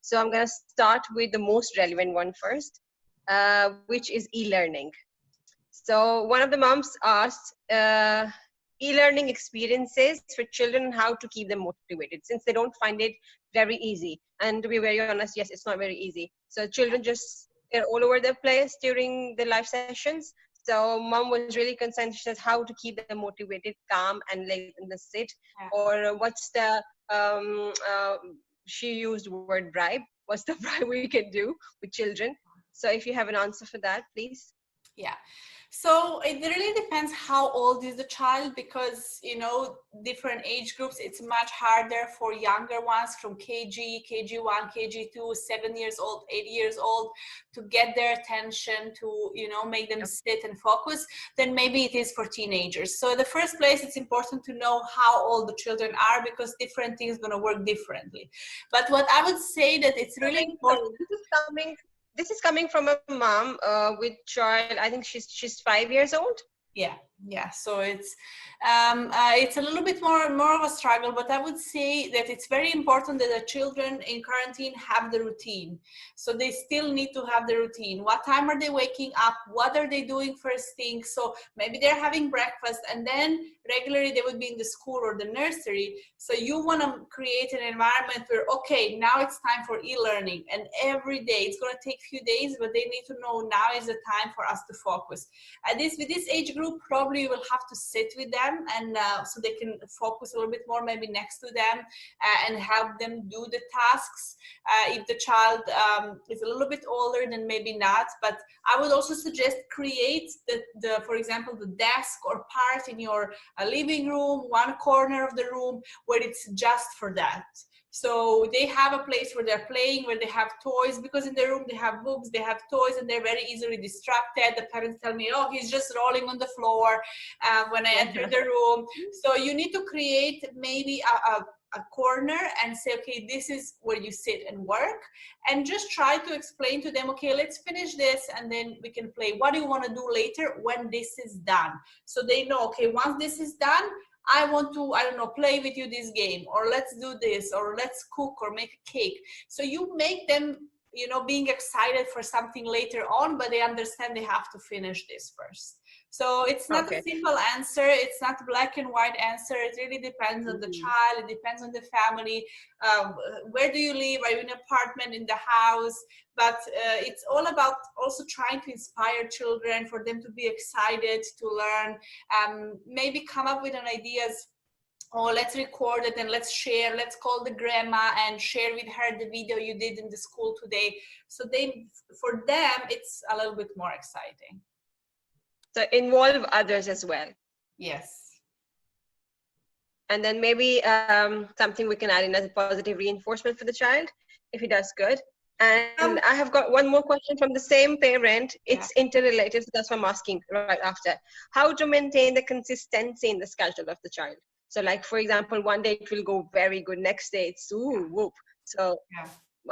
So I'm going to start with the most relevant one first, which is e-learning. So one of the moms asked, e-learning experiences for children and how to keep them motivated, since they don't find it very easy. And to be very honest, yes, it's not very easy. So children just, they're all over the place during the live sessions. So mom was really concerned. She says how to keep them motivated, calm, and like in the sit. Or what's the she used word bribe. What's the bribe we can do with children? So if you have an answer for that, please. Yeah. So it really depends how old is the child, because, you know, different age groups, it's much harder for younger ones from KG, KG1, KG2, 7 years old, 8 years old, to get their attention, to, you know, make them sit and focus, then maybe it is for teenagers. So in the first place, it's important to know how old the children are, because different things are going to work differently. But what I would say that it's really important. This is coming from a mom with child. I think she's 5 years old. Yeah. So it's a little bit more of a struggle, but I would say that it's very important that the children in quarantine have the routine. So they still need to have the routine. What time are they waking up? What are they doing first thing? So maybe they're having breakfast, and then regularly they would be in the school or the nursery. So you want to create an environment where, okay, now it's time for e-learning, and every day it's going to take a few days, but they need to know now is the time for us to focus. With this age group, probably you will have to sit with them, and so they can focus a little bit more, maybe next to them, and help them do the tasks. If the child is a little bit older, then maybe not. But I would also suggest create the for example, the desk or part in your living room, one corner of the room where it's just for that. So they have a place where they're playing, where they have toys, because in their room they have books, they have toys, and they're very easily distracted. The parents tell me, oh, he's just rolling on the floor when I enter the room. So you need to create maybe a corner and say, okay, this is where you sit and work, and just try to explain to them, okay, let's finish this and then we can play. What do you want to do later when this is done? So they know, okay, once this is done, I want to, I don't know, play with you this game, or let's do this, or let's cook or make a cake. So you make them, you know, being excited for something later on, but they understand they have to finish this first. So it's not a simple answer. It's not a black and white answer. It really depends on the child. It depends on the family. Where do you live? Are you in an apartment, in the house? But it's all about also trying to inspire children, for them to be excited to learn. Maybe come up with an ideas. Oh, let's record it and let's share. Let's call the grandma and share with her the video you did in the school today. So for them, it's a little bit more exciting. So involve others as well. Yes. And then maybe something we can add in as a positive reinforcement for the child if he does good. And I have got one more question from the same parent. It's interrelated, so that's what I'm asking right after. How to maintain the consistency in the schedule of the child? So like, for example, one day it will go very good, next day it's whoop. So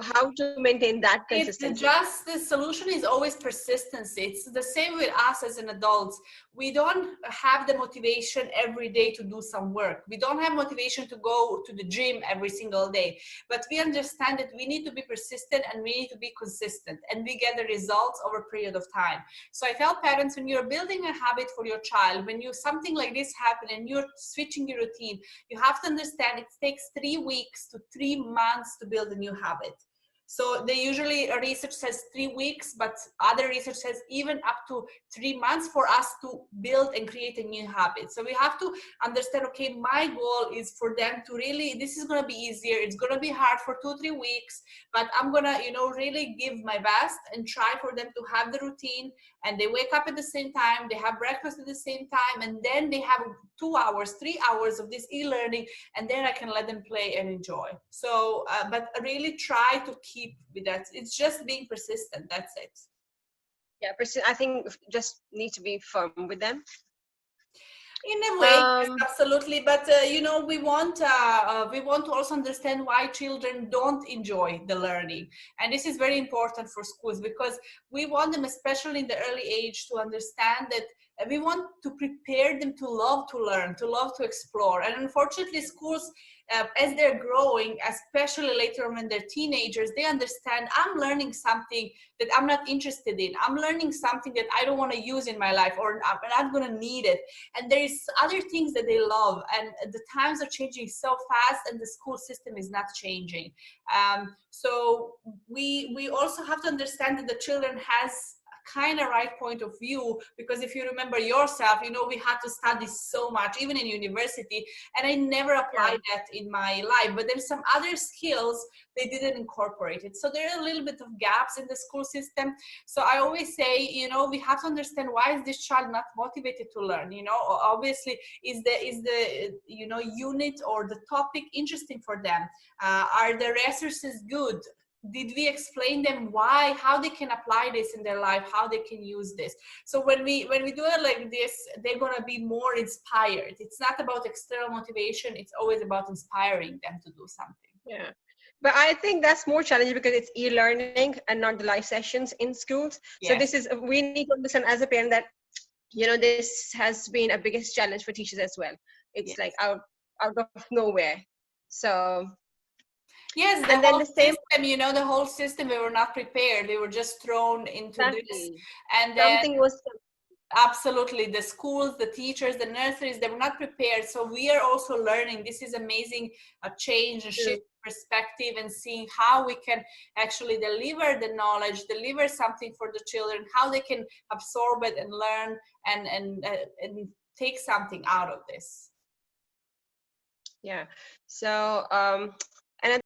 how to maintain that consistency? The solution is always persistency. It's the same with us as an adults. We don't have the motivation every day to do some work. We don't have motivation to go to the gym every single day, but we understand that we need to be persistent and we need to be consistent, and we get the results over a period of time. So I tell parents, when you're building a habit for your child, when something like this happen and you're switching your routine, you have to understand it takes 3 weeks to 3 months to build a new habit. So they usually, research says 3 weeks, but other research says even up to 3 months for us to build and create a new habit. So we have to understand, okay, my goal is for them to really, this is going to be easier. It's going to be hard for 2-3 weeks, but I'm going to, really give my best and try for them to have the routine, and they wake up at the same time, they have breakfast at the same time, and then they have 2 hours, 3 hours of this e-learning, and then I can let them play and enjoy. So, but really try to keep with that. It's just being persistent. That's it. Yeah, I think just need to be firm with them. In a way, yes, absolutely. But we want to also understand why children don't enjoy the learning, and this is very important for schools, because we want them, especially in the early age, to understand that We want to prepare them to love to learn, to love to explore. And unfortunately, schools, as they're growing, especially later on when they're teenagers, they understand I'm learning something that I'm not interested in. I'm learning something that I don't want to use in my life, or I'm not going to need it. And there is other things that they love. And the times are changing so fast, and the school system is not changing. So we also have to understand that the children has kind of right point of view, because if you remember yourself, you know, we had to study so much even in university, and I never applied that in my life. But there's some other skills they didn't incorporate it, so there are a little bit of gaps in the school system. So I always say, you know, we have to understand, why is this child not motivated to learn? You know, obviously, is the you know, unit or the topic interesting for them? Are the resources good? Did we explain them why, how they can apply this in their life, how they can use this? So when we do it like this, they're going to be more inspired. It's not about external motivation, it's always about inspiring them to do something. Yeah, but I think that's more challenging because it's e-learning and not the live sessions in schools. Yes. So this is, we need to understand as a parent that, you know, this has been a biggest challenge for teachers as well. It's Yes. like out of nowhere. So yes, and then the same system, you know, the whole system, we were not prepared. We were just thrown into this, and then something was absolutely, the schools, the teachers, the nurseries, they were not prepared. So we are also learning. This is amazing, a change, a shift perspective, and seeing how we can actually deliver the knowledge, deliver something for the children, how they can absorb it and learn and take something out of this. Yeah. So